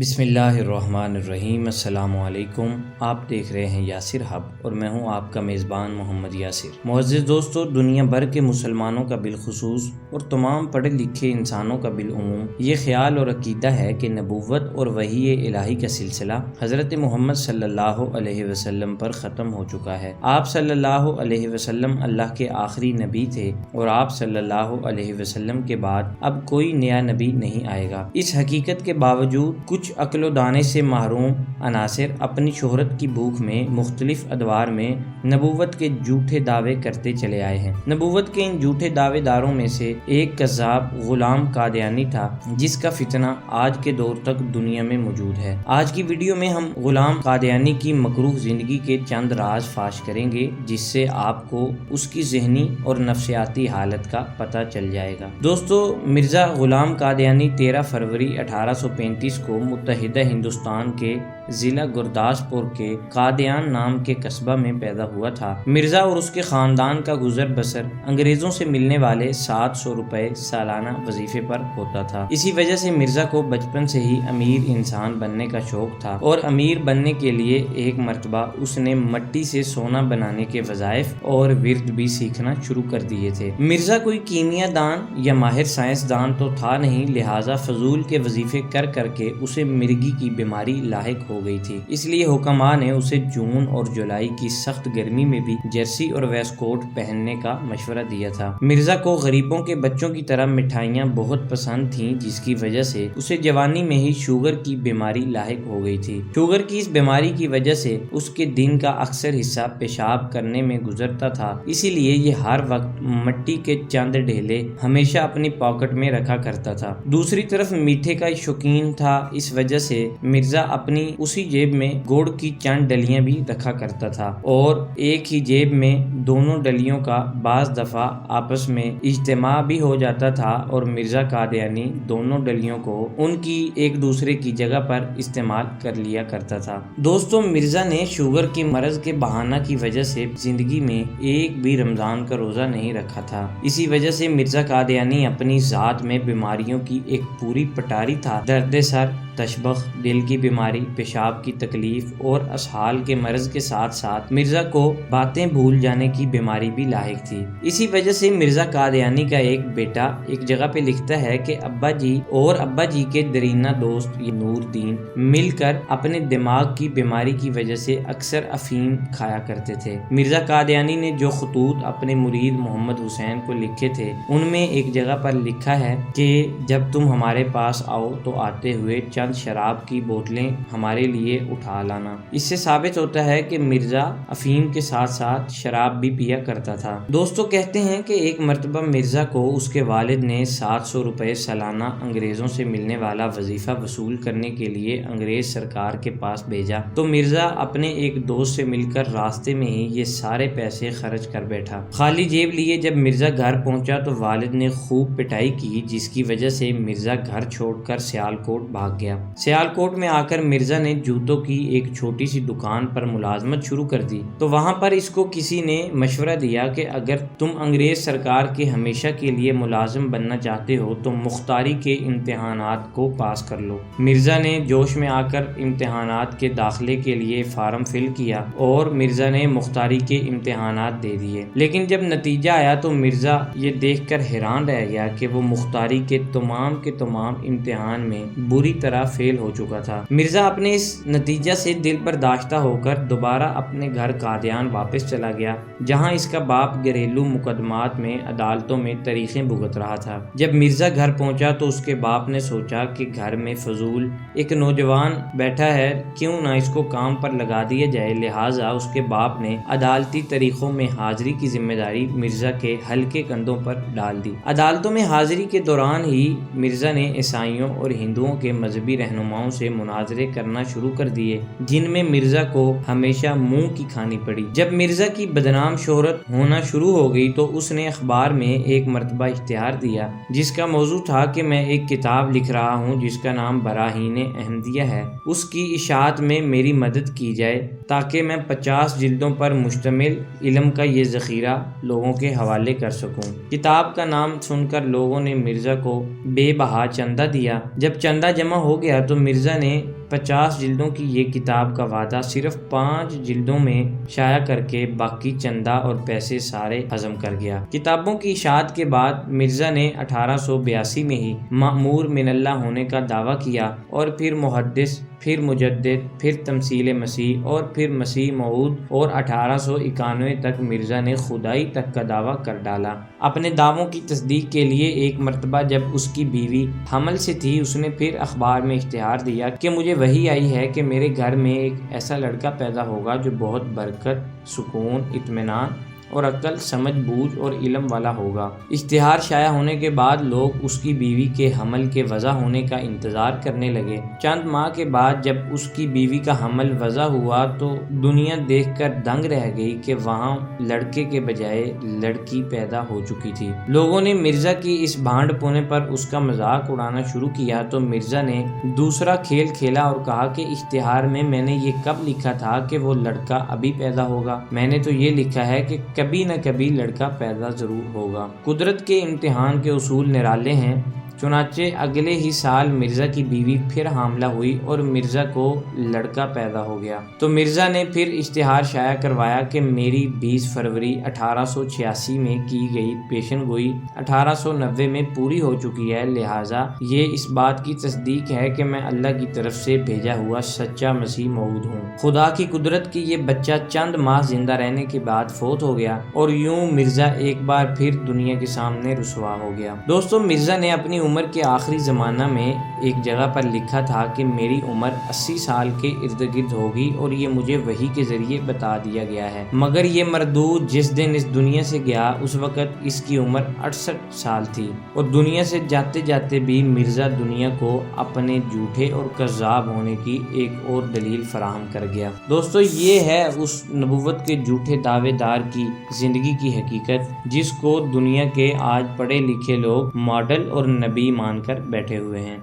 بسم اللہ الرحمن الرحیم۔ السلام علیکم۔ آپ دیکھ رہے ہیں یاسر ہب اور میں ہوں آپ کا میزبان محمد یاسر۔ معزز دوستو، دنیا بھر کے مسلمانوں کا بالخصوص اور تمام پڑھے لکھے انسانوں کا بالعموم یہ خیال اور عقیدہ ہے کہ نبوت اور وحی الہی کا سلسلہ حضرت محمد صلی اللہ علیہ وسلم پر ختم ہو چکا ہے۔ آپ صلی اللہ علیہ وسلم اللہ کے آخری نبی تھے اور آپ صلی اللہ علیہ وسلم کے بعد اب کوئی نیا نبی نہیں آئے گا۔ اس حقیقت کے باوجود کچھ عقل و دانے سے محروم عناصر اپنی شہرت کی بھوک میں مختلف ادوار میں نبوت کے جھوٹے دعوے کرتے چلے آئے ہیں۔ نبوت کے ان جھوٹے دعوے داروں میں سے ایک کذاب غلام قادیانی تھا، جس کا فتنہ آج کے دور تک دنیا میں موجود ہے۔ آج کی ویڈیو میں ہم غلام قادیانی کی مکروہ زندگی کے چند راز فاش کریں گے، جس سے آپ کو اس کی ذہنی اور نفسیاتی حالت کا پتہ چل جائے گا۔ دوستو، مرزا غلام قادیانی 13 فروری 1835 کو متحدہ ہندوستان کے ضلع گرداسپور کے قادیان نام کے قصبہ میں پیدا ہوا تھا۔ مرزا اور اس کے خاندان کا گزر بسر انگریزوں سے ملنے والے 700 روپے سالانہ وظیفے پر ہوتا تھا۔ اسی وجہ سے مرزا کو بچپن سے ہی امیر انسان بننے کا شوق تھا اور امیر بننے کے لیے ایک مرتبہ اس نے مٹی سے سونا بنانے کے وظائف اور ورد بھی سیکھنا شروع کر دیے تھے۔ مرزا کوئی کیمیا دان یا ماہر سائنس دان تو تھا نہیں، لہٰذا فضول کے وظیفے کر کے اسے مرگی کی بیماری لاحق ہو گئی تھی۔ اس لیے حکماء نے اسے جون اور جولائی کی سخت گرمی میں بھی جرسی اور ویسٹ کوٹ پہننے کا مشورہ دیا تھا۔ مرزا کو غریبوں کے بچوں کی طرح مٹھائیاں بہت پسند تھیں، جس کی وجہ سے اسے جوانی میں ہی شوگر کی بیماری لاحق ہو گئی تھی۔ شوگر کی اس بیماری کی وجہ سے اس کے دن کا اکثر حصہ پیشاب کرنے میں گزرتا تھا، اسی لیے یہ ہر وقت مٹی کے چند ڈھیلے ہمیشہ اپنی پاکٹ میں رکھا کرتا تھا۔ دوسری طرف میٹھے کا شوقین تھا، اس وجہ سے مرزا اپنی اسی جیب میں گڑ کی چند ڈلیاں بھی رکھا کرتا تھا اور ایک ہی جیب میں دونوں ڈلیوں کا بعض دفعہ آپس میں اجتماع بھی ہو جاتا تھا اور مرزا قادیانی دونوں ڈلیوں کو ان کی ایک دوسرے کی جگہ پر استعمال کر لیا کرتا تھا۔ دوستوں، مرزا نے شوگر کے مرض کے بہانہ کی وجہ سے زندگی میں ایک بھی رمضان کا روزہ نہیں رکھا تھا۔ اسی وجہ سے مرزا قادیانی اپنی ذات میں بیماریوں کی ایک پوری پٹاری تھا۔ درد سر، تشبخ، دل کی بیماری، پیشاب کی تکلیف اور اسہال کے مرض کے ساتھ ساتھ مرزا کو باتیں بھول جانے کی بیماری بھی لاحق تھی۔ اسی وجہ سے مرزا قادیانی کا ایک بیٹا ایک جگہ پہ لکھتا ہے کہ ابا جی کے درینہ دوست یہ نور دین مل کر اپنے دماغ کی بیماری کی وجہ سے اکثر افیم کھایا کرتے تھے۔ مرزا قادیانی نے جو خطوط اپنے مرید محمد حسین کو لکھے تھے، ان میں ایک جگہ پر لکھا ہے کہ جب تم ہمارے پاس آؤ تو آتے ہوئے چند شراب کی بوتلیں ہمارے لیے اٹھا لانا۔ اس سے ثابت ہوتا ہے کہ مرزا افیم کے ساتھ ساتھ شراب بھی پیا کرتا تھا۔ دوستو، کہتے ہیں کہ ایک مرتبہ مرزا کو اس کے والد نے 700 روپے سالانہ انگریزوں سے ملنے والا وظیفہ وصول کرنے کے لیے انگریز سرکار کے پاس بھیجا تو مرزا اپنے ایک دوست سے مل کر راستے میں ہی یہ سارے پیسے خرچ کر بیٹھا۔ خالی جیب لیے جب مرزا گھر پہنچا تو والد نے خوب پٹائی کی، جس کی وجہ سے مرزا گھر چھوڑ کر سیالکوٹ بھاگ گیا۔ سیالکوٹ میں آ کر مرزا نے جوتوں کی ایک چھوٹی سی دکان پر ملازمت شروع کر دی تو وہاں پر اس کو کسی نے مشورہ دیا کہ اگر تم انگریز سرکار کے ہمیشہ کے لیے ملازم بننا چاہتے ہو تو مختاری کے امتحانات کو پاس کر لو۔ مرزا نے جوش میں آ کر امتحانات کے داخلے کے لیے فارم فل کیا اور مرزا نے مختاری کے امتحانات دے دیے، لیکن جب نتیجہ آیا تو مرزا یہ دیکھ کر حیران رہ گیا کہ وہ مختاری کے تمام امتحان میں بری طرح فیل ہو چکا تھا۔ مرزا اپنے اس نتیجہ سے دل برداشتہ ہو کر دوبارہ اپنے گھر قادیان واپس چلا گیا، جہاں اس کا باپ گھریلو مقدمات میں عدالتوں میں تاریخیں بھگت رہا تھا۔ جب مرزا گھر پہنچا تو اس کے باپ نے سوچا کہ گھر میں فضول ایک نوجوان بیٹھا ہے، کیوں نہ اس کو کام پر لگا دیا جائے، لہٰذا اس کے باپ نے عدالتی طریقوں میں حاضری کی ذمہ داری مرزا کے ہلکے کندھوں پر ڈال دی۔ عدالتوں میں حاضری کے دوران ہی مرزا نے عیسائیوں اور ہندوؤں کے مذہبی رہنماؤں سے مناظرے کرنا شروع کر دیے، جن میں مرزا کو ہمیشہ منہ کی کھانی پڑی۔ جب مرزا کی بدنام شہرت ہونا شروع ہو گئی تو اس نے اخبار میں ایک مرتبہ اشتہار دیا، جس کا موضوع تھا کہ میں ایک کتاب لکھ رہا ہوں جس کا نام براہین احمدیہ ہے، اس کی اشاعت میں میری مدد کی جائے تاکہ میں 50 جلدوں پر مشتمل علم کا یہ ذخیرہ لوگوں کے حوالے کر سکوں۔ کتاب کا نام سن کر لوگوں نے مرزا کو بے بہا چندہ دیا۔ جب چندہ جمع ہو ہو گیا تو مرزا نے 50 جلدوں کی یہ کتاب کا وعدہ صرف 5 جلدوں میں شائع کر کے باقی چندہ اور پیسے سارے ہضم کر گیا۔ کتابوں کی اشاعت کے بعد مرزا نے 1882 میں ہی مأمور من اللہ ہونے کا دعویٰ کیا اور پھر محدث، پھر مجدد، پھر تمثیل مسیح اور پھر مسیح موعود، اور 1891 تک مرزا نے خدائی تک کا دعویٰ کر ڈالا۔ اپنے دعووں کی تصدیق کے لیے ایک مرتبہ جب اس کی بیوی حمل سے تھی، اس نے پھر اخبار میں اشتہار دیا کہ مجھے وحی آئی ہے کہ میرے گھر میں ایک ایسا لڑکا پیدا ہوگا جو بہت برکت، سکون، اطمینان اور عقل، سمجھ بوجھ اور علم والا ہوگا۔ اشتہار شائع ہونے کے بعد لوگ اس کی بیوی کے حمل کے وضع ہونے کا انتظار کرنے لگے۔ چند ماہ کے بعد جب اس کی بیوی کا حمل وضع ہوا تو دنیا دیکھ کر دنگ رہ گئی کہ وہاں لڑکے کے بجائے لڑکی پیدا ہو چکی تھی۔ لوگوں نے مرزا کی اس بھانڈ پونے پر اس کا مذاق اڑانا شروع کیا تو مرزا نے دوسرا کھیل کھیلا اور کہا کہ اشتہار میں نے یہ کب لکھا تھا کہ وہ لڑکا ابھی پیدا ہوگا؟ میں نے تو یہ لکھا ہے کہ کبھی نہ کبھی لڑکا پیدا ضرور ہوگا۔ قدرت کے امتحان کے اصول نرالے ہیں۔ چنانچہ اگلے ہی سال مرزا کی بیوی پھر حاملہ ہوئی اور مرزا کو لڑکا پیدا ہو گیا تو مرزا نے پھر اشتہار شائع کروایا کہ میری 20 فروری 1886 میں کی گئی پیشن گوئی 1890 میں پوری ہو چکی ہے، لہٰذا یہ اس بات کی تصدیق ہے کہ میں اللہ کی طرف سے بھیجا ہوا سچا مسیح موعود ہوں۔ خدا کی قدرت کی یہ بچہ چند ماہ زندہ رہنے کے بعد فوت ہو گیا اور یوں مرزا ایک بار پھر دنیا کے سامنے رسوا ہو گیا۔ دوستو، مرزا نے اپنی عمر کے آخری زمانہ میں ایک جگہ پر لکھا تھا کہ میری عمر 80 سال کے ارد گرد ہوگی اور یہ مجھے وحی کے ذریعے بتا دیا گیا ہے، مگر یہ مردود جس دن اس دنیا سے گیا اس وقت اس کی عمر 68 سال تھی اور دنیا سے جاتے جاتے بھی مرزا دنیا کو اپنے جھوٹے اور کذاب ہونے کی ایک اور دلیل فراہم کر گیا۔ دوستو، یہ ہے اس نبوت کے جھوٹے دعوے دار کی زندگی کی حقیقت جس کو دنیا کے آج پڑھے لکھے لوگ ماڈل اور نبی مان کر بیٹھے ہوئے ہیں۔